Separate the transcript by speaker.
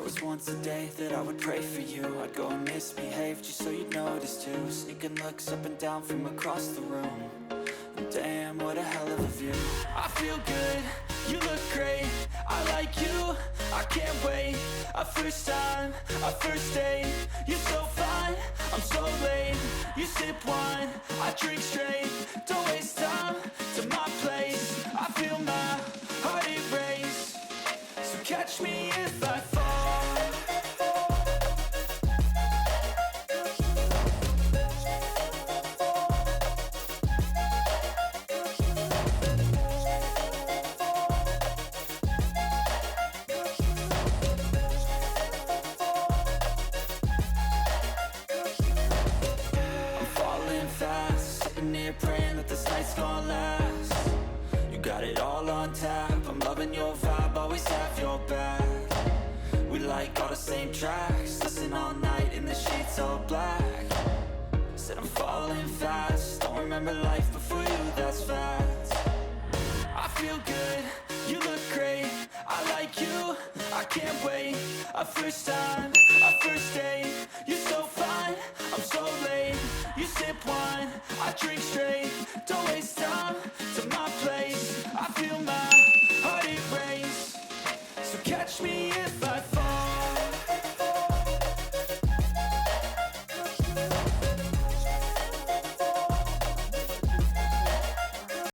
Speaker 1: There was once a day that I would pray for you. I'd go and misbehave just so you'd notice too. Sneaking looks up and down from across the room. And damn, what a hell of a view. I feel good, you look great, I like you, I can't wait. A first time, a first date, you're so fine, I'm so late. You sip wine, I drink straight, don't waste time to my place. I feel my heart erase, so catch me if I fall. Praying that this night's gonna last. You got it all on tap, I'm loving your vibe, always have your back. We like all the same tracks, listen all night in the sheets all black. Said I'm falling fast, don't remember life before you, that's fact. I feel good, you look great, I like you, I can't wait. A first time, a first date, you're so fine, I'm so late. You sip wine, I drink straight,